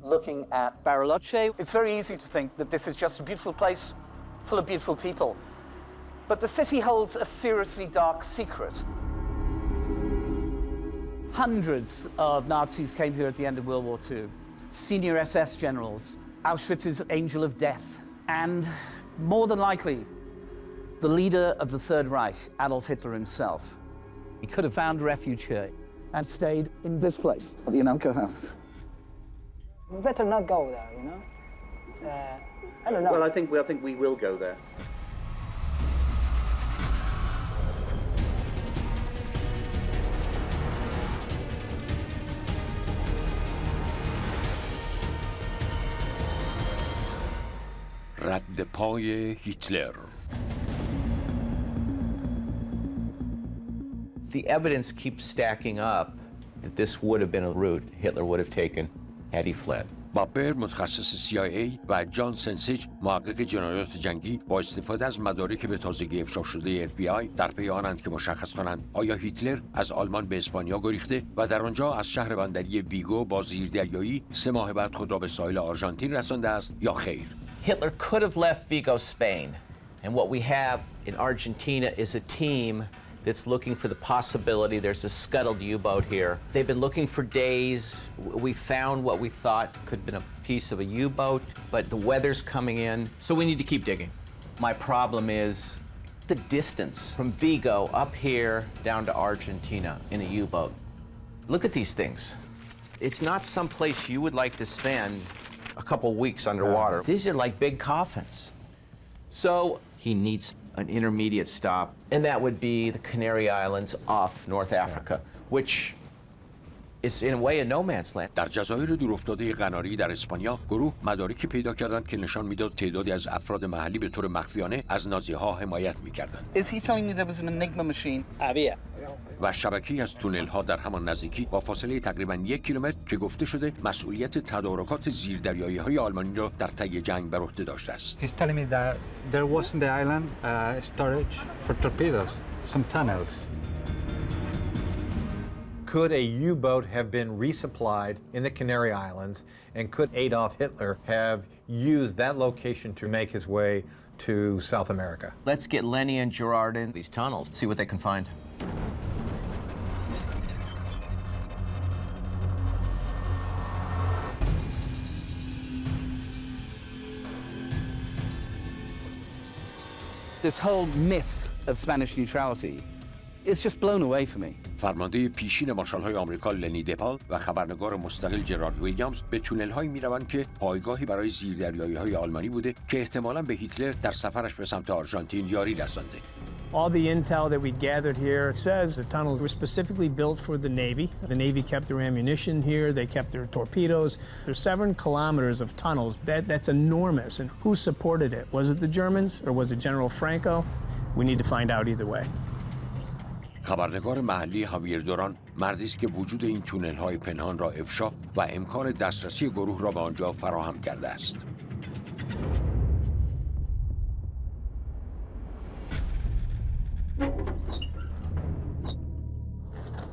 looking at Bariloche. It's very easy to think that this is just a beautiful place full of beautiful people. But the city holds a seriously dark secret. Hundreds of Nazis came here at the end of World War II. Senior SS generals, Auschwitz's angel of death, and more than likely, the leader of the Third Reich, Adolf Hitler himself. He could have found refuge here and stayed in this place, at the Anelko house. We better not go there, you know? I don't know. Well, I think we will go there. رد پای هیتلر. The evidence keeps stacking up that this would have been a route Hitler would have taken had he fled. بابر متخصص CIA و جان سنسیج محقق جنایات جنگی با استفاده از مدارک به تازگی افشا شده FBI در پی آنند که مشخص کنند آیا هیتلر از آلمان به اسپانیا گریخته و در آنجا از شهر بندری ویگو با زیردریایی 3 ماه بعد خود را به ساحل آرژانتین رسانده است یا خیر. Hitler could have left Vigo, Spain, and what we have in Argentina is a team that's looking for the possibility there's a scuttled U-boat here. They've been looking for days. We found what we thought could have been a piece of a U-boat, but the weather's coming in, so we need to keep digging. My problem is the distance from Vigo up here down to Argentina in a U-boat. Look at these things. It's not some place you would like to spend a couple weeks underwater. These are like big coffins. So he needs an intermediate stop, and that would be the Canary Islands off North Africa, which is in a way a no man's land. در جزایر دورافتاده قناری در اسپانیا گروه مدارکی پیدا کردند که نشان میداد تعدادی از افراد محلی به طور مخفیانه از نازی‌ها حمایت می‌کردند. Is he telling me there was an Enigma machine? Había. و شبکه‌ای از تونل‌ها در همان نزدیکی با فاصله تقریباً 1 کیلومتر که گفته شده مسئولیت تدارکات زیردریایی‌های آلمانی را در طی جنگ بر عهده داشته است. He's telling me that there was in the island storage for torpedoes, some tunnels. Could a U-boat have been resupplied in the Canary Islands, and could Adolf Hitler have used that location to make his way to South America? Let's get Lenny and Gerard in these tunnels, see what they can find. This whole myth of Spanish neutrality is just blown away for me. فرمانده پیشین مارشال‌های آمریکا لنی دپال و خبرنگار مستقل جرارد ویلیامز به تونل‌هایی می‌روند که پایگاهی برای زیردریایی‌های آلمانی بوده که احتمالاً به هیتلر در سفرش به سمت آرژانتین یاری رسانده. All the intel that we gathered here says the tunnels were specifically built for the Navy. The Navy kept their ammunition here, they kept their torpedoes. There's 7 kilometers of tunnels. That's enormous. And who supported it? Was it the Germans or was it General Franco? We need to find out either way. خبرنگار محلی هاویر دوران مردی است که وجود این تونل‌های پنهان را افشا و امکان دسترسی گروه را به آنجا فراهم کرده است.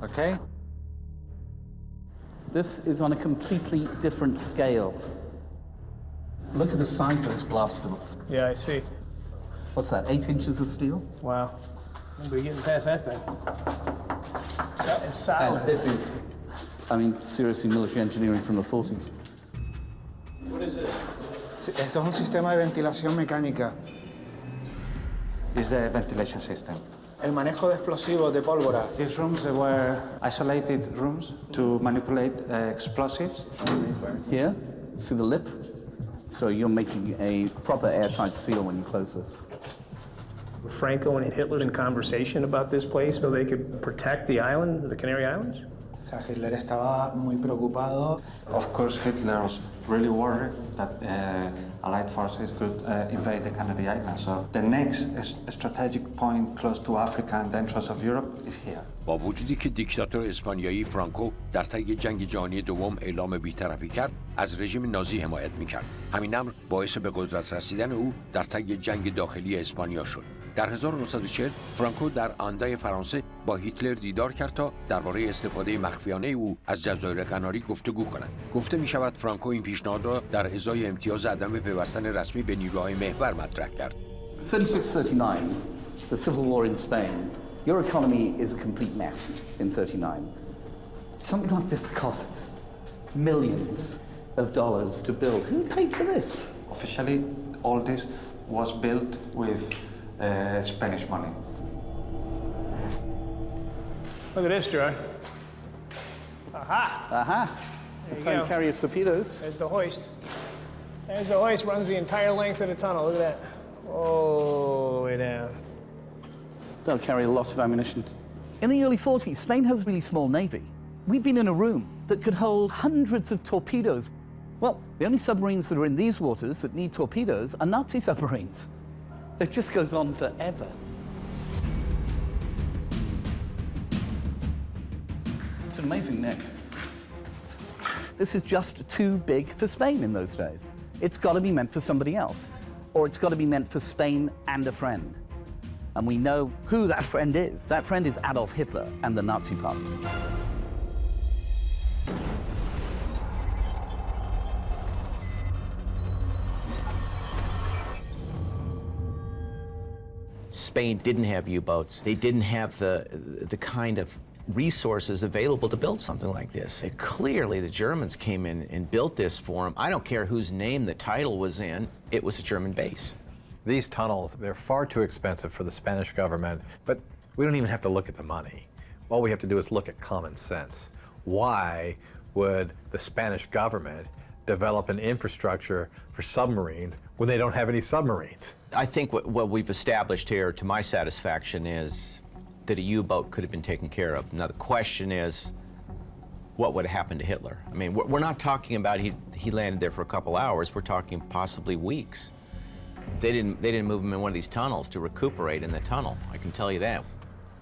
Okay? This is on a completely different scale. Look at the size of this blaster. Yeah, I see. What's that, 8 inches of steel? Wow. We're getting past that thing. That is solid. And this is, I mean, seriously military engineering from the 40s. What is this? Esto es un sistema de ventilación mecánica. This is the ventilation system. El manejo de explosivos de pólvora. These rooms were isolated rooms to manipulate explosives. Here, see the lip? So you're making a proper airtight seal when you close this. Franco and Hitler in conversation about this place so they could protect the island, the Canary Islands? O sea, Hitler estaba muy preocupado. Of course, Hitler was really worried that Allied forces could invade the Canary Islands. So the next strategic point close to Africa and the entrance of Europe is here. با وجودی که دیکتاتور اسپانیایی فرانکو در طی جنگ جهانی دوم اعلام بی‌طرفی کرد، از رژیم نازی حمایت می‌کرد. همین امر باعث به قدرت رسیدن او در طی جنگ داخلی اسپانیا شد. در 1940 فرانکو در آندای فرانسه با هیتلر دیدار کرد تا درباره استفاده مخفیانه او از جزایر قناری گفتگو کنند. گفته می شود فرانکو این پیشنهاد را در ازای امتیاز عدم پیوستن رسمی به نیروهای محور مطرح کرد. 36-39, the civil war in Spain. Your economy is a complete mess in 39. Something like this costs millions of dollars to build. Who paid for this? Officially, all this was built with Spanish money. Look at this, Gerard. Aha! Aha! That's how you carry your torpedoes. There's the hoist. There's the hoist, runs the entire length of the tunnel. Look at that. All the way down. They'll carry a lot of ammunition. In the early 40s, Spain has a really small navy. We've been in a room that could hold hundreds of torpedoes. Well, the only submarines that are in these waters that need torpedoes are Nazi submarines. It just goes on forever. It's an amazing neck. This is just too big for Spain in those days. It's got to be meant for somebody else, or it's got to be meant for Spain and a friend. And we know who that friend is. That friend is Adolf Hitler and the Nazi Party. Spain didn't have U-boats. They didn't have the kind of resources available to build something like this. Clearly, the Germans came in and built this for them. I don't care whose name the title was in. It was a German base. These tunnels, they're far too expensive for the Spanish government, but we don't even have to look at the money. All we have to do is look at common sense. Why would the Spanish government develop an infrastructure for submarines when they don't have any submarines? I think what we've established here, to my satisfaction, is that a U-boat could have been taken care of. Now, the question is, what would have happened to Hitler? I mean, we're not talking about he landed there for a couple hours. We're talking possibly weeks. They didn't move him in one of these tunnels to recuperate in the tunnel, I can tell you that.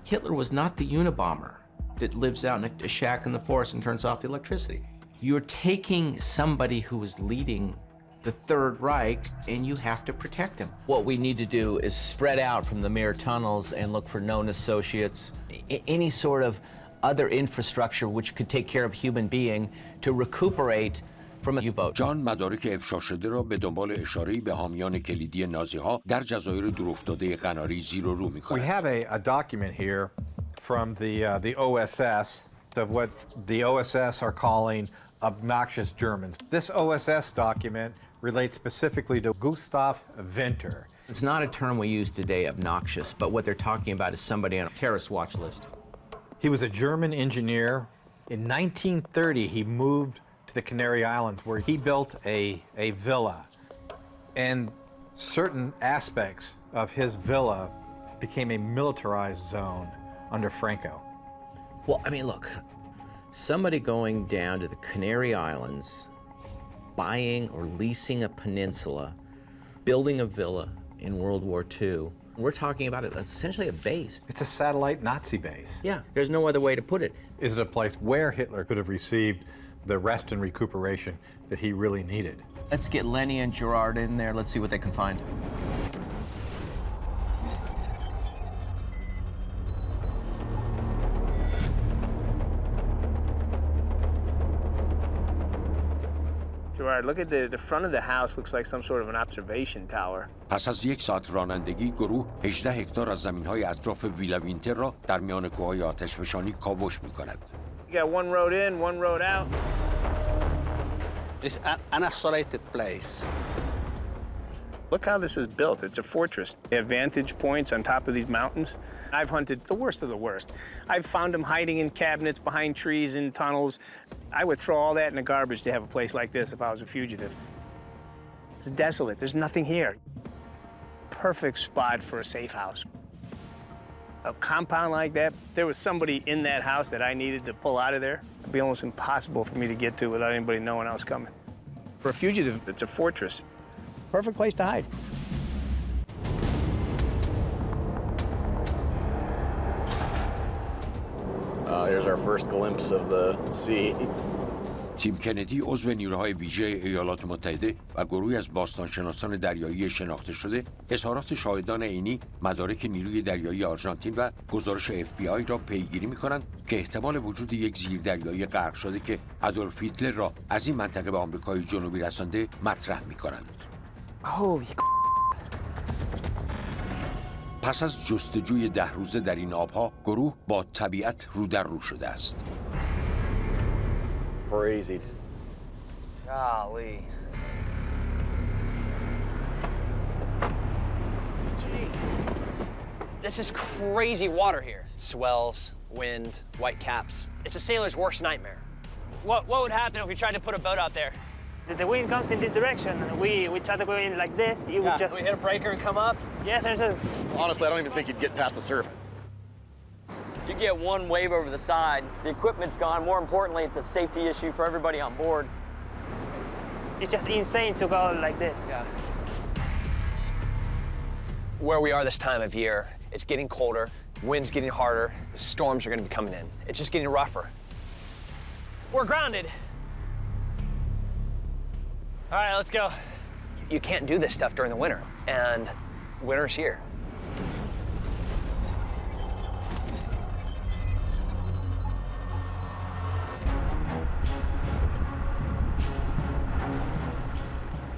Hitler was not the Unabomber that lives out in a shack in the forest and turns off the electricity. You're taking somebody who is leading the Third Reich, and you have to protect him. What we need to do is spread out from the mere tunnels and look for known associates, any sort of other infrastructure which could take care of human being to recuperate from a U-boat. جان مدارک افشا شده را به دنبال اشاره‌ای به حامیان کلیدی نازی‌ها در جزایر دورافتاده قناری زیر و رو می‌کند. We have a document here from the OSS of what the OSS are calling obnoxious Germans. This OSS document relates specifically to Gustav Winter. It's not a term we use today, obnoxious, but what they're talking about is somebody on a terrorist watch list. He was a German engineer. In 1930, he moved to the Canary Islands where he built a villa. And certain aspects of his villa became a militarized zone under Franco. Well, I mean, look, somebody going down to the Canary Islands, buying or leasing a peninsula, building a villa in World War II, we're talking about essentially a base. It's a satellite Nazi base. Yeah, there's no other way to put it. Is it a place where Hitler could have received the rest and recuperation that he really needed? Let's get Lenny and Gerard in there. Let's see what they can find. Gerard, look at the front of the house. Looks like some sort of an observation tower. پس از یک ساعت رانندگی گروه 18 هکتار از زمین‌های اطراف ویلا وینتر را در میان کوههای آتشفشانی کاوش می‌کند. You got one road in, one road out. It's an isolated place. Look how this is built. It's a fortress. They have vantage points on top of these mountains. I've hunted the worst of the worst. I've found them hiding in cabinets, behind trees, in tunnels. I would throw all that in the garbage to have a place like this if I was a fugitive. It's desolate. There's nothing here. Perfect spot for a safe house. A compound like that, if there was somebody in that house that I needed to pull out of there, it'd be almost impossible for me to get to without anybody knowing I was coming. For a fugitive, it's a fortress. Perfect place to hide. Here's our first glimpse of the sea. تیم کندی عضو نیروهای ویژه ایالات متحده و گروهی از باستانشناسان دریایی شناخته شده اظهارات شاهدان عینی، مدارک نیروی دریایی آرژانتین و گزارش FBI را پیگیری می‌کنند که احتمال وجود یک زیردریایی غرق شده که آدولف هیتلر را از این منطقه به آمریکای جنوبی رسانده مطرح می‌کنند. پس از جستجوی 10 روزه در این آبها، گروه با طبیعت رو در رو شده است. Crazy. Golly. Jeez. This is crazy water here. Swells, wind, white caps. It's a sailor's worst nightmare. What would happen if we tried to put a boat out there? The wind comes in this direction, and we try to go in like this. You would just we hit a breaker and come up. Yes, and just. Honestly, I don't even think you'd get past the surf. You get one wave over the side, the equipment's gone. More importantly, it's a safety issue for everybody on board. It's just insane to go like this. Yeah. Where we are this time of year, it's getting colder, wind's getting harder, the storms are going to be coming in. It's just getting rougher. We're grounded. All right, let's go. You can't do this stuff during the winter, and winter's here.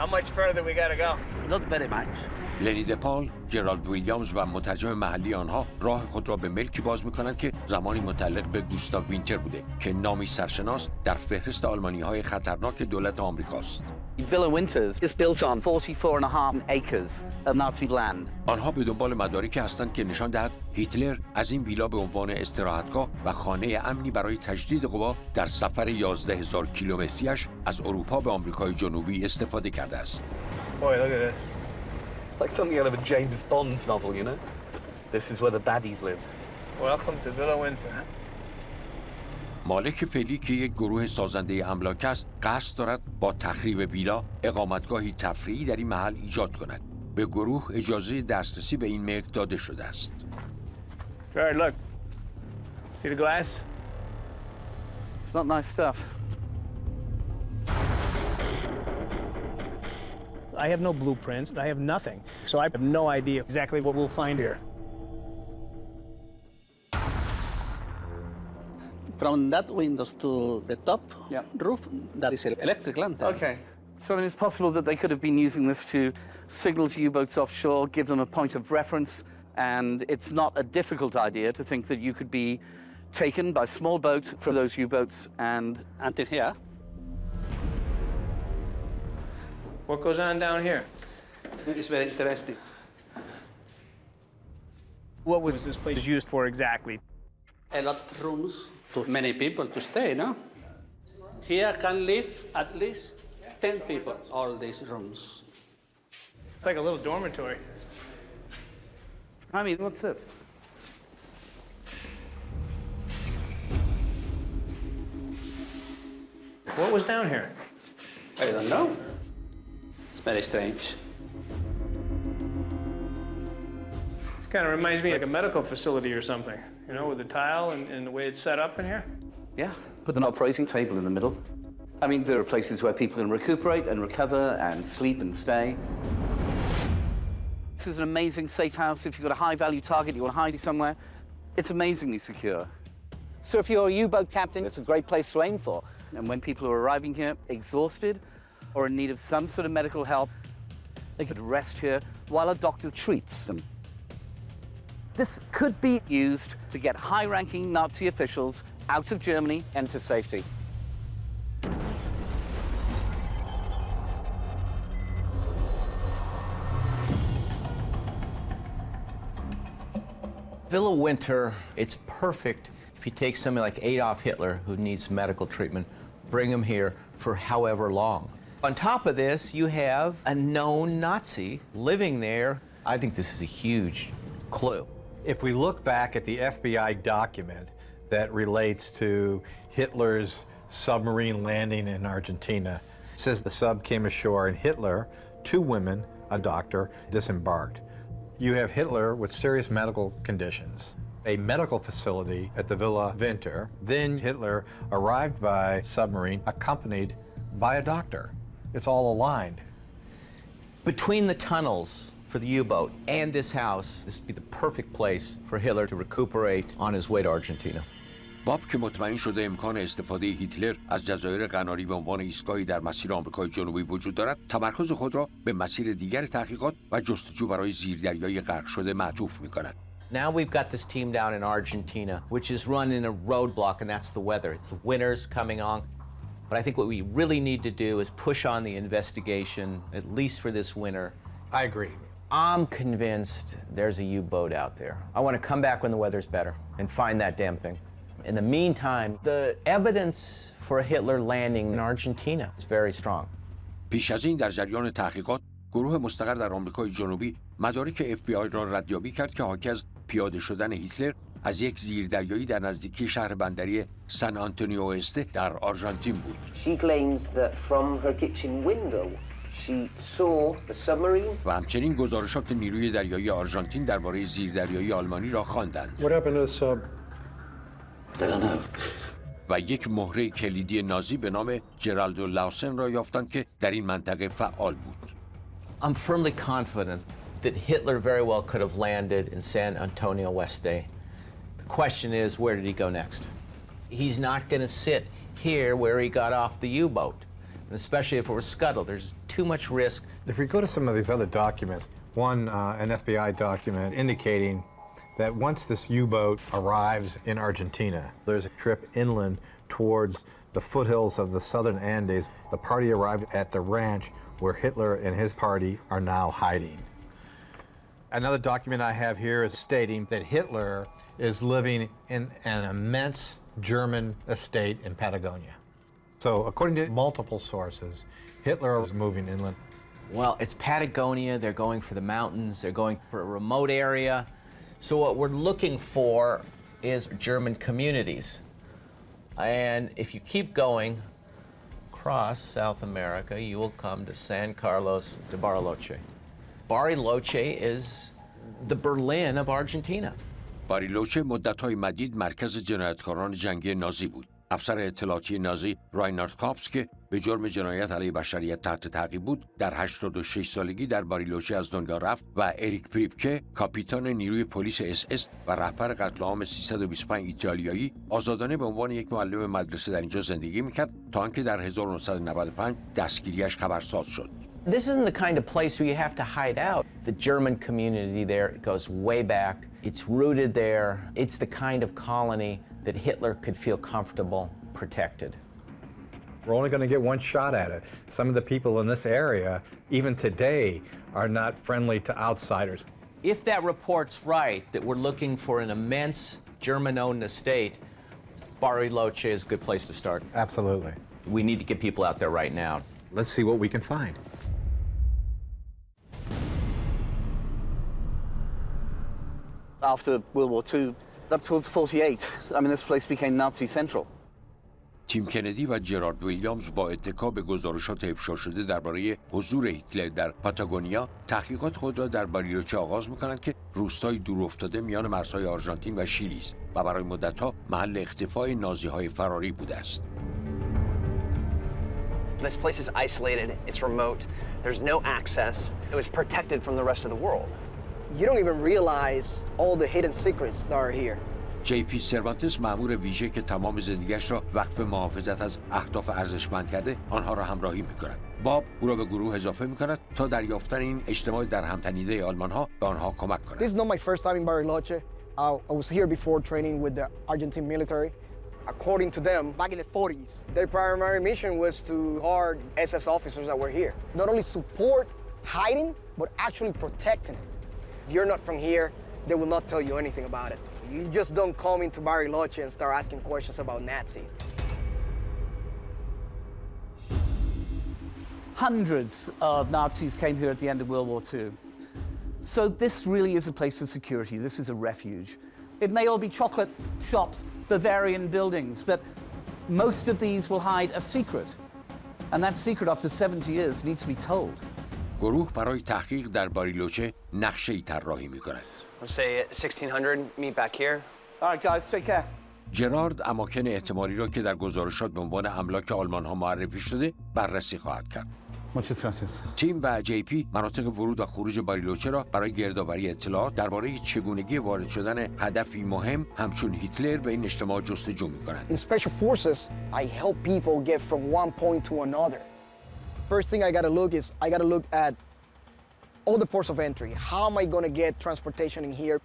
How much further we gotta go? Not very much. لنی دپال، جرالد ویلیامز و مترجم محلی آنها راه خود را به ملکی باز می‌کنند که زمانی متعلق به گوستاو وینتر بوده که نامی سرشناس در فهرست آلمانی‌های خطرناک دولت آمریکاست. Villa Winters is built on 44.5 acres of Nazi land. آنها به دنبال مدارکی هستند که نشان دهد هیتلر از این ویلا به عنوان استراحتگاه و خانه امنی برای تجدید قوا در سفر 11,000 کیلومتریش از اروپا به آمریکای جنوبی استفاده کرده است. Boy, look at this. Like something out of a James Bond novel, you know? This is where the baddies live. Welcome to Villa Winter. مالک فعلی که یک گروه سازنده املاک است، قصد دارد با تخریب ویلا اقامتگاهی تفریحی در این محل ایجاد کند. به گروه اجازه دسترسی به این ملک داده شده است. Jared, look. See the glass? It's not nice stuff. I have no blueprints. I have nothing. So I have no idea exactly what we'll find here. From that windows to the top roof, that is an electric lantern. Okay. So I mean, it's possible that they could have been using this to signal to U-boats offshore, give them a point of reference, and it's not a difficult idea to think that you could be taken by small boats for those U-boats and... Until here. What goes on down here? It's very interesting. What was this place used for exactly? A lot of rooms to many people to stay, no? Here can live at least 10 people, all these rooms. It's like a little dormitory. I mean, what's this? What was down here? I don't know. It's very strange. It kind of reminds me of like a medical facility or something, you know, with the tile and the way it's set up in here. Yeah, put an operating table in the middle. I mean, there are places where people can recuperate and recover and sleep and stay. This is an amazing safe house. If you've got a high-value target, you want to hide it somewhere, it's amazingly secure. So if you're a U-boat captain, it's a great place to aim for. And when people are arriving here exhausted or in need of some sort of medical help, they could rest here while a doctor treats them. This could be used to get high-ranking Nazi officials out of Germany and to safety. Villa Winter, it's perfect if you take somebody like Adolf Hitler who needs medical treatment, bring him here for however long. On top of this, you have a known Nazi living there. I think this is a huge clue. If we look back at the FBI document that relates to Hitler's submarine landing in Argentina, it says the sub came ashore and Hitler, 2 women, a doctor, disembarked. You have Hitler with serious medical conditions, a medical facility at the Villa Winter. Then Hitler arrived by submarine accompanied by a doctor. It's all aligned. Between the tunnels for the U-boat and this house, this would be the perfect place for Hitler to recuperate on his way to Argentina. باب که مطمئن شده امکان استفاده هیتلر از جزایر قناری به عنوان ایستگاهی در مسیر آمریکای جنوبی وجود دارد، تمرکز خود را به مسیر دیگر تحقیقات و جستجو برای زیردریایی غرق شده معطوف می‌کند. Now we've got this team down in Argentina, which is run in a roadblock, and that's the weather. It's the winter's coming on. But I think what we really need to do is push on the investigation, at least for this winter. I agree. I'm convinced there's a U-boat out there. I want to come back when the weather's better and find that damn thing. In the meantime, the evidence for Hitler landing in Argentina is very strong. پیش از این در جریان تحقیقات گروه مستقر در آمریکای جنوبی مدارک FBI را ردیابی کرد که حاکی از پیاده شدن هیتلر از یک زیردریایی در نزدیکی شهر بندری سن آنتونیو استه در آرژانتین بود. She claims that from her kitchen window she saw the submarine. و همچنین گزارشات نیروی دریایی آرژانتین درباره زیردریایی آلمانی را خواندند. What happened to the sub? They don't know. و یک مهره کلیدی نازی به نام جرالدو لاوسن را یافتند که در این منطقه فعال بود. I'm firmly confident that Hitler very well could have landed in San Antonio Oeste. The question is, where did he go next? He's not going to sit here where he got off the U-boat, and especially if it was scuttled. There's too much risk. If we go to some of these other documents, one, an FBI document indicating that once this U-boat arrives in Argentina, there's a trip inland towards the foothills of the southern Andes. The party arrived at the ranch where Hitler and his party are now hiding. Another document I have here is stating that Hitler is living in an immense German estate in Patagonia. So according to multiple sources, Hitler was moving inland. Well, it's Patagonia, they're going for the mountains, they're going for a remote area. So what we're looking for is German communities. And if you keep going across South America, you will come to San Carlos de Bariloche. Bariloche is the Berlin of Argentina. باریلوچه مدت‌های مدید مرکز جنایتکاران جنگی نازی بود. افسر اطلاعاتی نازی راینارد کاپس که به جرم جنایت علیه بشریت تحت تعقیب بود، در 86 سالگی در باریلوچه از دنیا رفت و اریک پریبکه، کاپیتان نیروی پلیس SS و رهبر قتل عام 325 ایتالیایی، آزادانه به عنوان یک معلم مدرسه در اینجا زندگی می‌کرد تا آنکه در 1995 دستگیریش خبرساز شد. This isn't the kind of place where you have to hide out. The German community there goes way back. It's rooted there. It's the kind of colony that Hitler could feel comfortable, protected. We're only going to get one shot at it. Some of the people in this area, even today, are not friendly to outsiders. If that report's right, that we're looking for an immense German-owned estate, Bariloche is a good place to start. Absolutely. We need to get people out there right now. Let's see what we can find. After World War II, up towards 48, I mean, this place became Nazi central. تیم کندی و جرارد ویلیامز با اتکا به گزارشات افشا شده درباره حضور هیتلر در پاتاگونیا، تحقیقات خود را در باریلوچه آغاز می‌کنند که روستای دورافتاده میان مرزهای آرژانتین و شیلی است و برای مدت‌ها محل اختفای نازی‌های فراری بوده است. This place is isolated, it's remote, there's no access. It was protected from the rest of the world. You don't even realize all the hidden secrets that are here. JP سروانتس مأمور ویژه که تمام زندگیش را وقف محافظت از اهداف ارزشمند کرده، آنها را همراهی می‌کند. باب او را به گروه اضافه می‌کند تا در یافتن این اجتماع در هم‌تنیده آلمان‌ها به آنها کمک کند. This is not my first time in Bariloche. I was here before training with the Argentine military. According to them, back in the 40s, their primary mission was to guard SS officers that were here. Not only support hiding, but actually protecting it. If you're not from here, they will not tell you anything about it. You just don't come into Bariloche and start asking questions about Nazis. Hundreds of Nazis came here at the end of World War II. So this really is a place of security. This is a refuge. It may all be chocolate shops, Bavarian buildings, but most of these will hide a secret. And that secret, after 70 years, needs to be told. گروه برای تحقیق در باریلوچه نقشه‌ای طراحی می‌کند. Let's say at 1600, meet back here. All right, guys, take care. جرارد اماکن احتمالی را که در گزارشات به عنوان املاک آلمان ها معرفی شده بررسی خواهد کرد. تیم و جی پی مناطق ورود و خروج باریلوچه را برای گردآوری اطلاعات درباره چگونگی وارد شدن هدفی مهم همچون هیتلر به این اجتماع جستجو می‌کنند. In special forces, I help people get from one point to another. First thing I got to look is I got to look at all the ports of entry. How am I going to get transportation in here?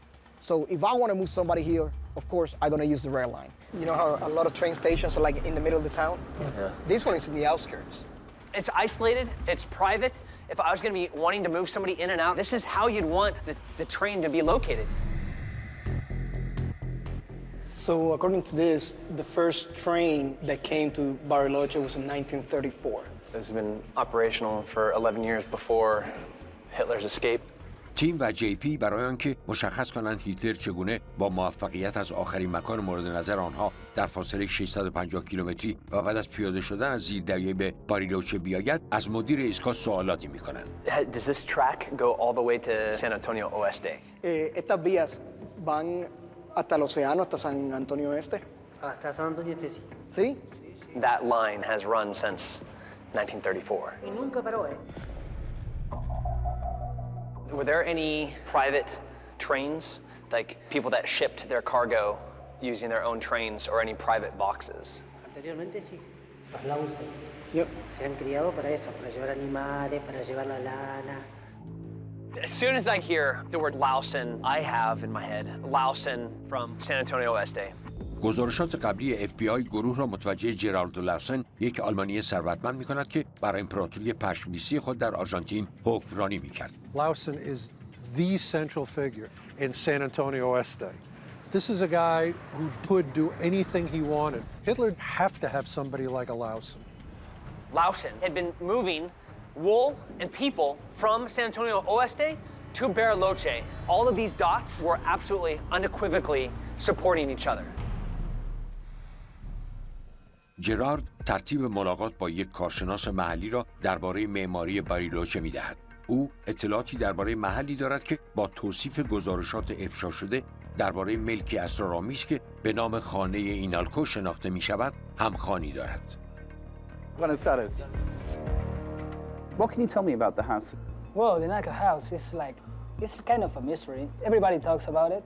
So if I want to move somebody here, of course, I'm going to use the rail line. You know how a lot of train stations are like in the middle of the town? Yeah. This one is in the outskirts. It's isolated, it's private. If I was gonna be wanting to move somebody in and out, this is how you'd want the train to be located. So according to this, the first train that came to Bariloche was in 1934. This has been operational for 11 years before Hitler's escape. تیم و جی پی برای آنکه مشخص کنند هیتلر چگونه با موفقیت از آخرین مکان مورد نظر آنها در فاصله 650 کیلومتری و بعد از پیاده شدن از زیردریایی به باریلوچه بیاید، از مدیر ایستگاه سوالاتی می‌کنند. Does this track go all the way to San Antonio Oeste? Estas vías van hasta el océano, hasta San Antonio Oeste. Hasta San Antonio Oeste, sí. ¿Sí? That line has run since 1934. Y nunca paró, Were there any private trains, like people that shipped their cargo using their own trains or any private boxes? Anteriormente sí. Los Lawson. Yep. Se han criado para eso, para llevar animales, para llevar la lana. As soon as I hear the word Lawson, I have in my head Lawson from San Antonio Oeste. گزارشات قبلی FBI گروه را متوجه جرالد لاوسن، یک آلمانی ثروتمند می‌کند که برای امپراتوری پشم‌لیسی خود در آرژانتین حکمرانی می‌کرد. Lawson is the central figure in San Antonio Oeste. This is a guy who could do anything he wanted. Hitler have to have somebody like a Lawson. Lawson had been moving wool and people from San Antonio Oeste to Bariloche. All of these dots were absolutely unequivocally supporting each other. جرارد ترتیب ملاقات با یک کارشناس محلی را درباره معماری باریلوچه می‌دهد. او اطلاعاتی درباره محلی دارد که با توصیف گزارشات افشا شده درباره ملکی اسرارآمیز که به نام خانه اینالکو شناخته می‌شود همخوانی دارد. Buenas tardes. What can you tell me about the house? Well, the Naka house is like, it's kind of a mystery. Everybody talks about it.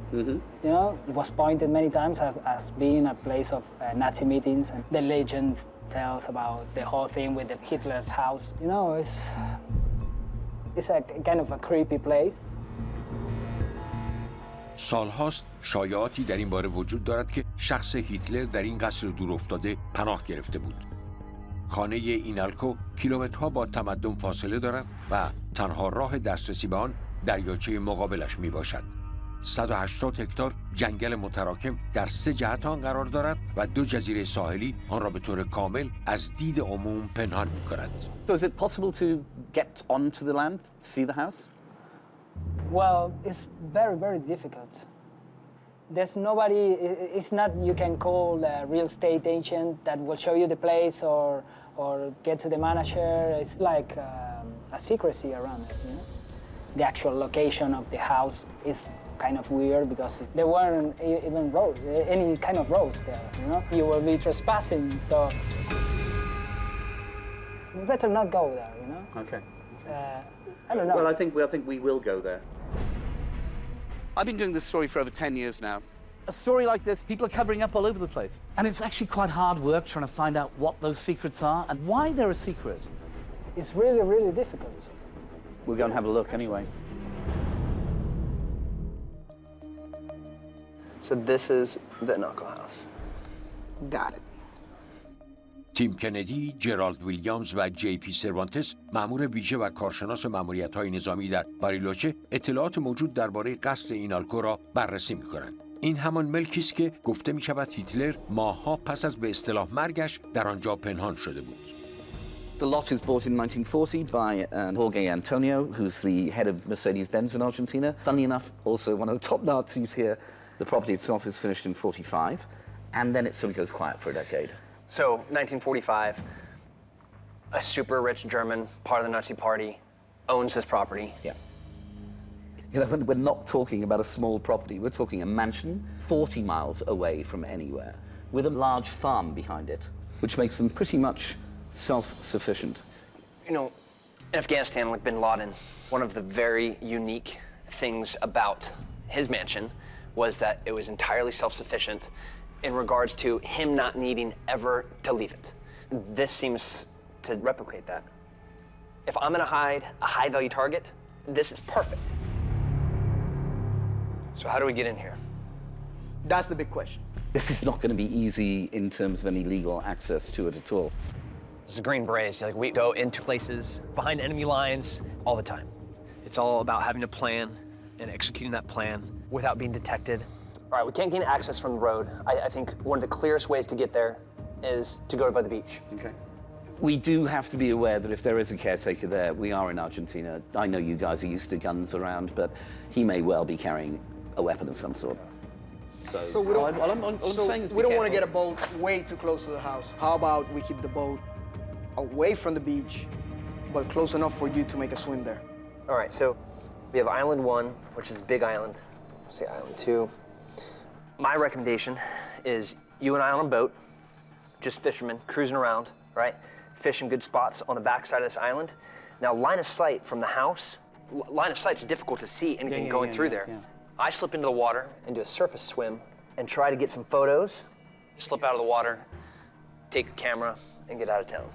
You know, it was pointed many times as being a place of Nazi meetings, and the legends tells about the whole thing with the Hitler's house. You know, it's a kind of a creepy place. سالهاست شایعاتی در این باره وجود دارد که شخص هیتلر در این قصر دورافتاده پناه گرفته بود. خانه اینالکو کیلومترها با تمدن فاصله دارد و تنها راه دسترسی به آن دریاچه مقابلش می باشد. 180 هکتار جنگل متراکم در 3 جهت آن قرار دارد و 2 جزیره ساحلی آن را به طور کامل از دید عموم پنهان می کند. So is it possible to get onto the land to see the house? Well, it's very, very difficult. There's nobody, it's not you can call a real estate agent that will show you the place or get to the manager. It's like a secrecy around it, you know? The actual location of the house is kind of weird because there weren't even roads, any kind of roads there, you know? You will be trespassing, so you better not go there, you know? Okay. I don't know. Well, I think we will go there. I've been doing this story for over 10 years now. A story like this, people are covering up all over the place. And it's actually quite hard work trying to find out what those secrets are and why they're a secret. It's really, really difficult. We'll go and have a look anyway. So this is the Inalco house. Got it. تیم کندی، جرالد ویلیامز و جی پی سروانتس، مأمور ویژه و کارشناس مأموریت‌های نظامی در باریلوچه، اطلاعات موجود درباره قصر اینالکو را بررسی می‌کنند. این همان ملکی است که گفته می‌شود هیتلر ماه‌ها پس از به اصطلاح مرگش در آنجا پنهان شده بود. The lot is bought in 1940 by Jorge Antonio, who's the head of Mercedes-Benz in Argentina. Funnily enough, also one of the top Nazis here. The property itself is finished in 45, and then it sort of goes quiet for a decade. So 1945, a super rich German, part of the Nazi party, owns this property. Yeah. You know, we're not talking about a small property. We're talking a mansion 40 miles away from anywhere with a large farm behind it, which makes them pretty much self-sufficient. You know, in Afghanistan with bin Laden, one of the very unique things about his mansion was that it was entirely self-sufficient in regards to him not needing ever to leave it. This seems to replicate that. If I'm gonna hide a high-value target, this is perfect. So how do we get in here? That's the big question. This is not going to be easy in terms of any legal access to it at all. This is Green Berets. Like, we go into places behind enemy lines all the time. It's all about having a plan and executing that plan without being detected. All right, we can't gain access from the road. I think one of the clearest ways to get there is to go by the beach. Okay. We do have to be aware that if there is a caretaker there, we are in Argentina. I know you guys are used to guns around, but he may well be carrying a weapon of some sort. So we don't, all I'm saying is we don't want to careful. get a boat way too close to the house. How about we keep the boat away from the beach, but close enough for you to make a swim there? All right, so we have Island 1, which is a big island. Say Island 2. My recommendation is you and I on a boat, just fishermen, cruising around, right? Fishing good spots on the backside of this island. Now, line of sight from the house, line of sight's difficult to see anything going through there. I slip into the water and do a surface swim and try to get some photos, slip out of the water, take a camera, and get out of town.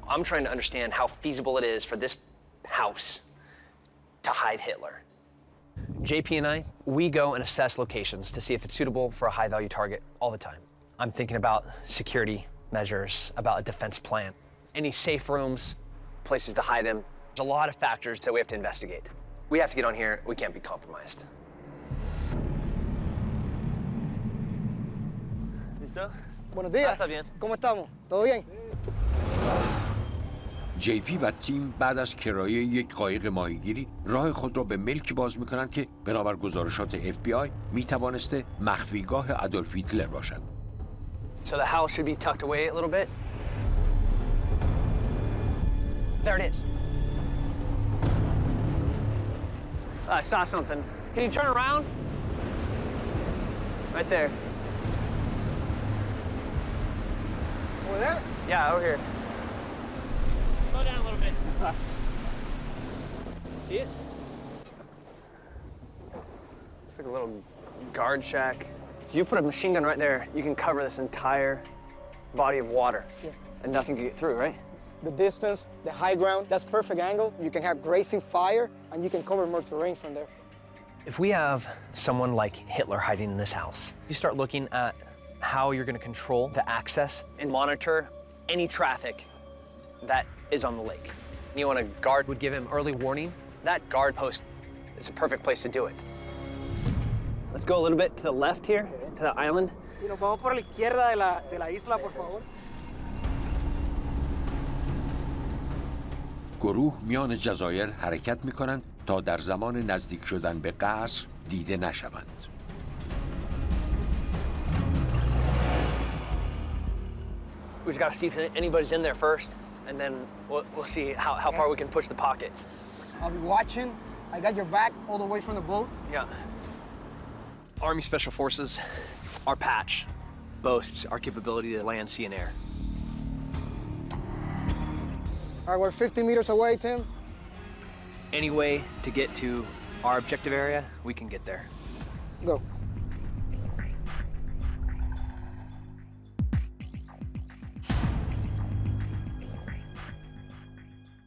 I'm trying to understand how feasible it is for this house to hide Hitler. JP and I, we go and assess locations to see if it's suitable for a high-value target all the time. I'm thinking about security measures, about a defense plan, any safe rooms, places to hide him. There's a lot of factors that we have to investigate. We have to get on here, we can't be compromised. ¿Listo? Buenos días. Está bien. ¿Cómo estamos? ¿Todo bien? JP و تیم بعد از کرایه یک قایق ماهیگیری راه خود را به ملکی باز می‌کنند که بنابر گزارشات FBI می‌توانسته مخفیگاه آدولف هیتلر باشد. So the house should be tucked away a little bit. There it is. I saw something. Can you turn around? Right there. Over there? Yeah, over here. Slow down a little bit. See it? It's like a little guard shack. If you put a machine gun right there, you can cover this entire body of water. Yeah. And nothing can get through, right? The distance, the high ground, that's perfect angle. You can have grazing fire, and you can cover more terrain from there. If we have someone like Hitler hiding in this house, you start looking at how you're going to control the access and monitor any traffic that is on the lake. You want a guard would give him early warning. That guard post is a perfect place to do it. Let's go a little bit to the left here, to the island. Y nos vamos por la izquierda de la isla, por favor. گروه میان جزایر حرکت می‌کنند تا در زمان نزدیک شدن به قصر دیده نشوند. We just got to see if anybody's in there first, and then we'll see how far we can push the pocket. I'll be watching. I got your back all the way from the boat. Yeah. Army Special Forces, our patch boasts our capability to land, sea, and air. All right, we're 50 meters away, Tim. Any way to get to our objective area, we can get there. Go.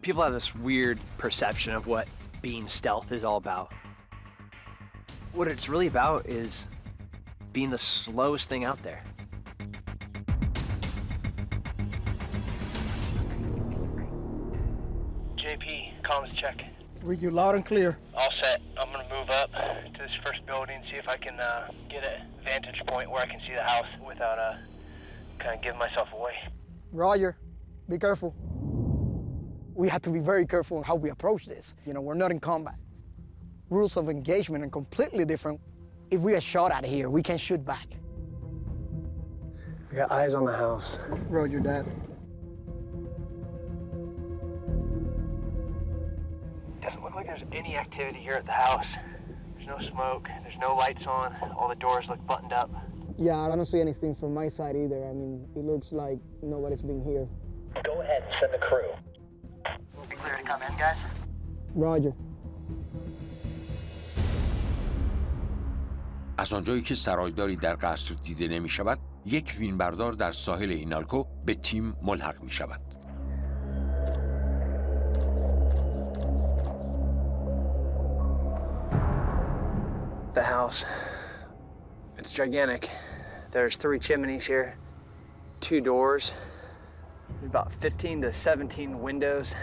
People have this weird perception of what being stealth is all about. What it's really about is being the slowest thing out there. JP, comms check. Read you loud and clear. All set. I'm gonna move up to this first building, see if I can get a vantage point where I can see the house without kind of giving myself away. Roger. Be careful. We have to be very careful in how we approach this. You know, we're not in combat. Rules of engagement are completely different. If we are shot at here, we can shoot back. We got eyes on the house. Roger that. Doesn't look like there's any activity here at the house. no smoke, there's no lights on, all the doors look buttoned up. Yeah, I don't see anything from my side either. I mean, it looks like nobody's been here. Go ahead and send the crew. We'll be clear to come in, guys. Roger. از آنجایی که سرایداری در قصر دیده نمی شود، یک فیلمبردار در ساحل اینالکو به تیم ملحق می شود. The house, it's gigantic. There's 3 chimneys here, 2 doors, about 15 to 17 windows.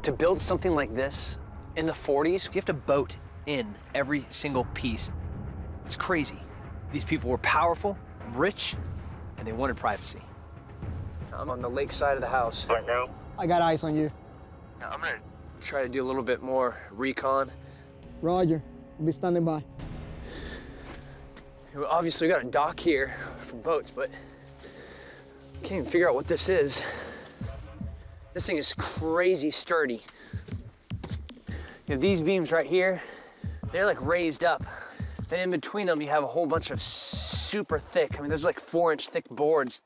To build something like this in the 40s, you have to boat in every single piece. It's crazy. These people were powerful, rich, and they wanted privacy. I'm on the lake side of the house right now. I got eyes on you. Now I'm gonna try to do a little bit more recon. Roger. I'll be standing by. Obviously, we got a dock here for boats, but I can't even figure out what this is. This thing is crazy sturdy. You have these beams right here. They're like raised up. Then in between them, you have a whole bunch of super thick, I mean, those are like 4-inch thick boards.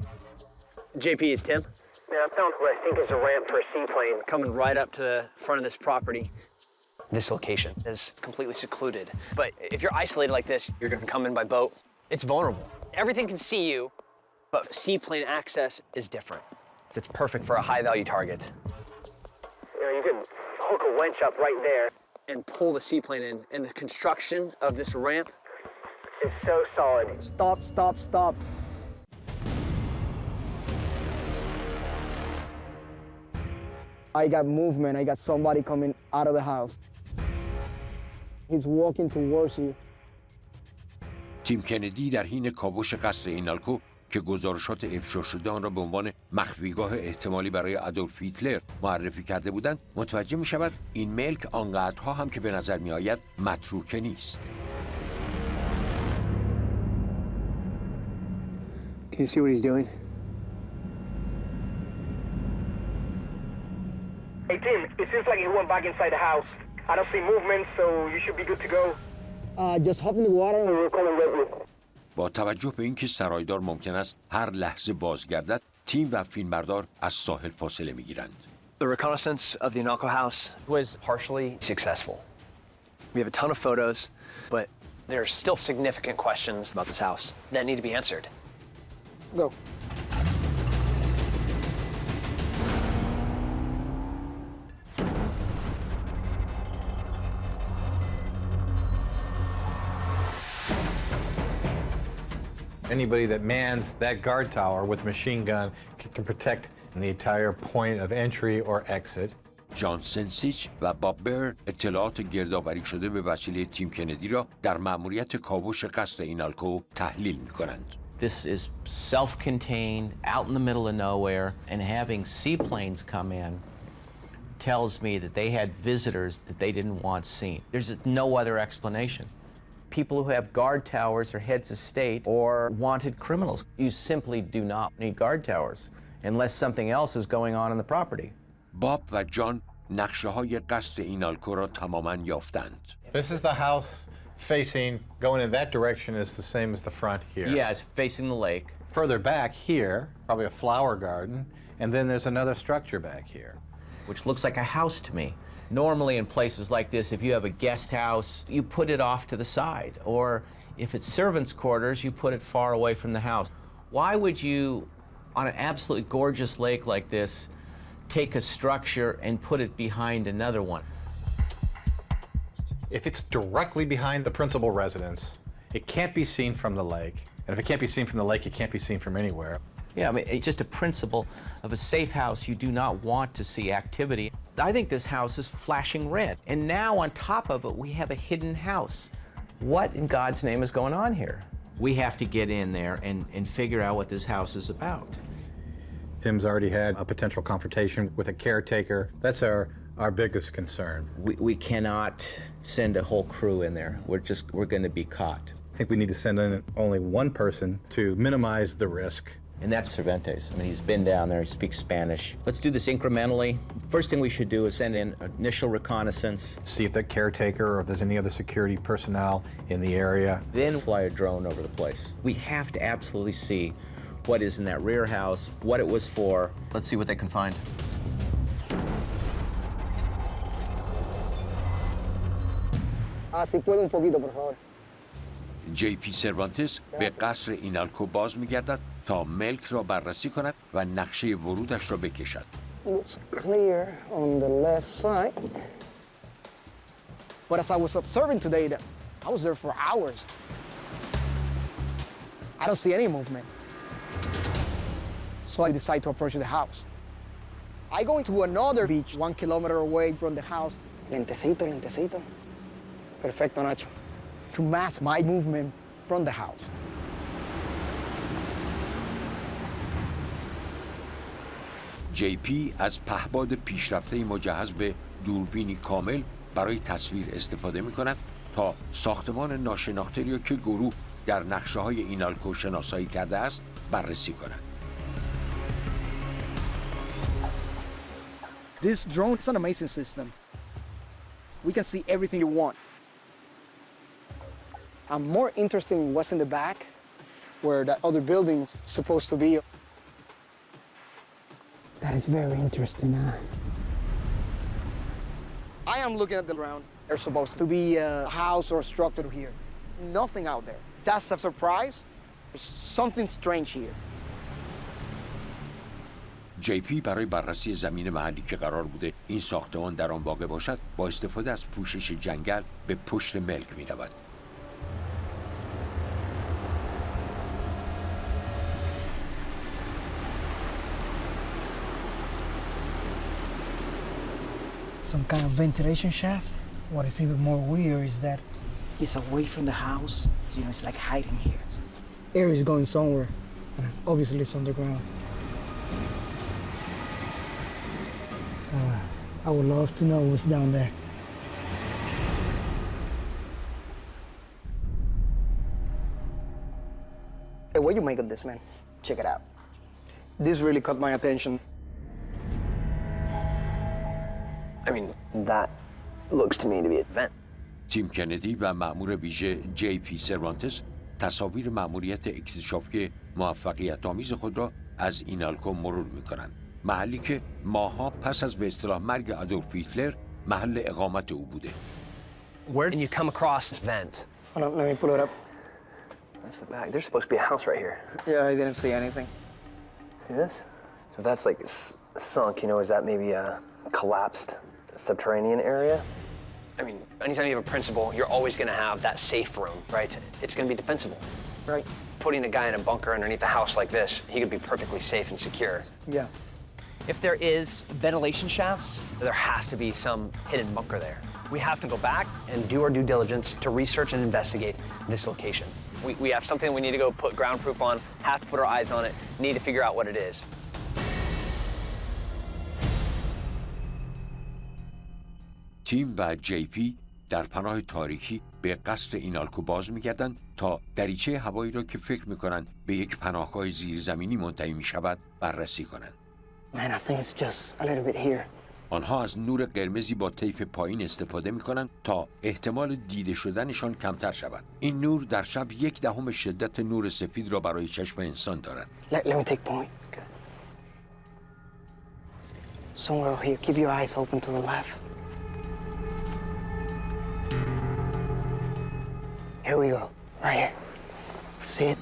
JP, is Tim? Yeah, I found what I think is a ramp for a seaplane coming right up to the front of this property. This location is completely secluded. But if you're isolated like this, you're gonna come in by boat. It's vulnerable. Everything can see you, but seaplane access is different. It's perfect for a high-value target. You know, you can hook a winch up right there and pull the seaplane in. And the construction of this ramp is so solid. Stop, stop, stop. I got movement. I got somebody coming out of the house. He's walking towards you. تیم کندی در حین کاوش قصر اینالکو که گزارشات افشا شده آن را به عنوان مخفیگاه احتمالی برای آدولف هیتلر معرفی کرده بودند، متوجه می شود این ملک آنقدرها هم که به نظر می آید متروکه نیست. Can you see what he's doing? Hey, Tim, it seems like he went back inside the house. I don't see movement, so you should be good to go. Just hop in the water and we're calling Redwood. با توجه به اینکه سرایدار ممکن است هر لحظه بازگردد، تیم و فیلمبردار از ساحل فاصله می‌گیرند. The reconnaissance of the Inalco house was partially successful. We have a ton of photos, but there are still significant questions about this house that need to be answered. Go. Anybody that mans that guard tower with a machine gun can protect the entire point of entry or exit. جانسن 6 و باب بر اطلاعات گردآوری شده به وسیله تیم کندی را در مأموریت کاوش قصر اینالکو تحلیل می‌کنند. This is self-contained, out in the middle of nowhere, and having seaplanes come in tells me that they had visitors that they didn't want seen. There's no other explanation. People who have guard towers are heads of state or wanted criminals. You simply do not need guard towers unless something else is going on in the property. باب و جان نقشه‌های قصر اینالکو را تماماً یافتند. This is the house facing, going in that direction is the same as the front here. Yeah, it's facing the lake. Further back here, probably a flower garden, and then there's another structure back here. Which looks like a house to me. Normally in places like this, if you have a guest house, you put it off to the side. Or if it's servants' quarters, you put it far away from the house. Why would you, on an absolutely gorgeous lake like this, take a structure and put it behind another one? If it's directly behind the principal residence, it can't be seen from the lake. And if it can't be seen from the lake, it can't be seen from anywhere. Yeah, I mean, it's just a principle of a safe house. You do not want to see activity. I think this house is flashing red. And now on top of it, we have a hidden house. What in God's name is going on here? We have to get in there and figure out what this house is about. Tim's already had a potential confrontation with a caretaker. That's our biggest concern. We cannot send a whole crew in there. We're going to be caught. I think we need to send in only one person to minimize the risk. And that's Cervantes. I mean, he's been down there, he speaks Spanish. Let's do this incrementally. First thing we should do is send in initial reconnaissance. See if the caretaker or if there's any other security personnel in the area. Then fly a drone over the place. We have to absolutely see what is in that rear house, what it was for. Let's see what they can find. Si puede un poquito, por favor. JP سروانتس به قصر اینالکو باز می‌گردد تا ملک را بررسی کند و نقشه ورودش را بکشد. Looks clear on the left side. But as I was observing today, I was there for hours. I don't see any movement. So I decided to approach the house. I go into another beach 1 kilometer away from the house. Lentecito, lentecito. Perfecto, Nacho. To mask my movement from the house. JP از پهباد پیشرفته مجهز به دوربینی کامل برای تصویر استفاده می‌کند تا ساختمان ناشناخته را که گروه در نقشه‌های اینالکو شناسایی کرده است بررسی کند. This drone is an amazing system. We can see everything you want. I'm more interested in what's in the back, where that other building's supposed to be. That is very interesting. I am looking at the ground. There's supposed to be a house or a structure here. Nothing out there. That's a surprise. There's something strange here. JP برای بررسی زمین محلی که قرار بوده این ساختمان در آن واقع باشد با استفاده از پوشش جنگل به پشت ملک می‌رود. Some kind of ventilation shaft. What is even more weird is that it's away from the house. You know, it's like hiding here. Air is going somewhere. And obviously it's underground. I would love to know what's down there. Hey, what do you make of this, man? Check it out. This really caught my attention. I mean, that looks to me to be a vent. تیم کندی و مأمور ویژه JP سروانتس تصاویر مأموریت اکتشافی موفقیت‌آمیز خود را از اینالکو مرور می‌کنند. محلی که ماه‌ها پس از به اصطلاح مرگ آدولف هیتلر محل اقامت او بوده. Where did you come across this vent? Hold on, let me pull it up. That's the back. There's supposed to be a house right here. Yeah, I didn't see anything. See this? So that's like sunk, you know, is that maybe a collapsed subterranean area? I mean, anytime you have a principal, you're always going to have that safe room, right? It's going to be defensible. Right. Putting a guy in a bunker underneath a house like this, he could be perfectly safe and secure. Yeah. If there is ventilation shafts, there has to be some hidden bunker there. We have to go back and do our due diligence to research and investigate this location. We have something we need to go put ground proof on, have to put our eyes on it, need to figure out what it is. تیم و JP در پناه تاریکی به قصر اینالکو باز می‌گردند تا دریچه هوایی را که فکر می‌کنند به یک پناهگاه زیرزمینی منتهی می‌شود بررسی کنند. Man, I think it's just a little bit here. آنها از نور قرمزی با طیف پایین استفاده می‌کنند تا احتمال دیده شدنشان کمتر شود. این نور در شب 1/10 شدت نور سفید را برای چشم انسان دارد. Let me take point. Okay. Somewhere over here. Keep your eyes open to the left. Here we go. Right here. See it?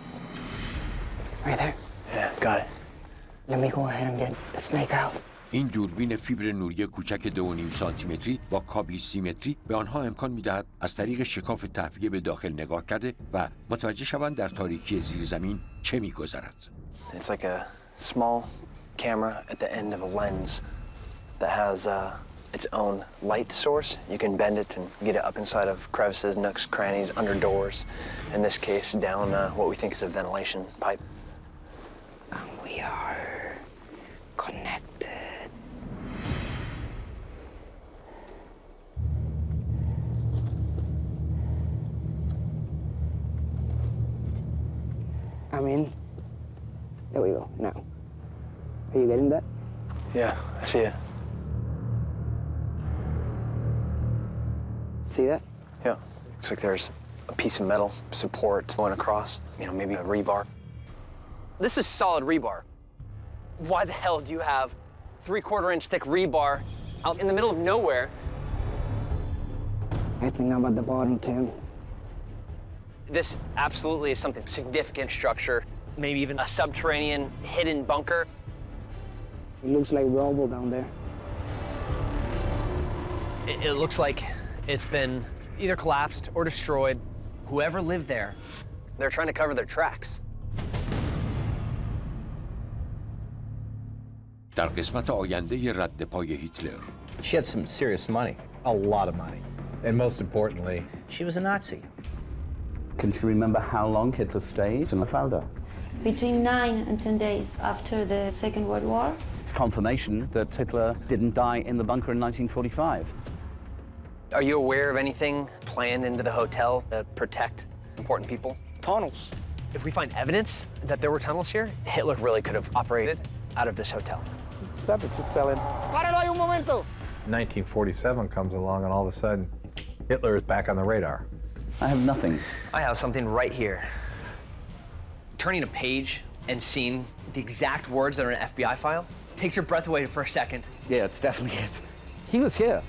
Right there. Yeah, got it. Let me go ahead and get the snake out. این دوربین فیبر نوری کوچک 2.5 سانتیمتری با کابلی سیمتری به آنها امکان می‌دهد از طریق شکاف تهویه به داخل نگاه کرده و متوجه شوند در تاریکی زیر زمین چه می‌گذرد. It's like a small camera at the end of a lens that has its own light source. You can bend it and get it up inside of crevices, nooks, crannies, under doors. In this case, down what we think is a ventilation pipe. And we are connected. I'm in. There we go. Yeah, I see it. See that? Yeah. Looks like there's a piece of metal support going across. You know, maybe a rebar. This is solid rebar. Why the hell do you have 3/4 inch thick rebar out in the middle of nowhere? I think about the bottom, Tim. This absolutely is something significant structure, maybe even a subterranean hidden bunker. It looks like rubble down there. It looks like it's been either collapsed or destroyed. Whoever lived there, they're trying to cover their tracks. در قسمت آینده رد پای هیتلر. She had some serious money. A lot of money. And most importantly, She was a Nazi. Can you remember how long Hitler stayed in Mafalda? Between 9 and 10 days after the Second World War. It's confirmation that Hitler didn't die in the bunker in 1945. Are you aware of anything planned into the hotel to protect important people? Tunnels. If we find evidence that there were tunnels here, Hitler really could have operated out of this hotel. Savage just fell in. Páralo ahí un momento. 1947 comes along and all of a sudden, Hitler is back on the radar. I have nothing. I have something right here. Turning a page and seeing the exact words that are in an FBI file takes your breath away for a second. Yeah, it's definitely it. He was here.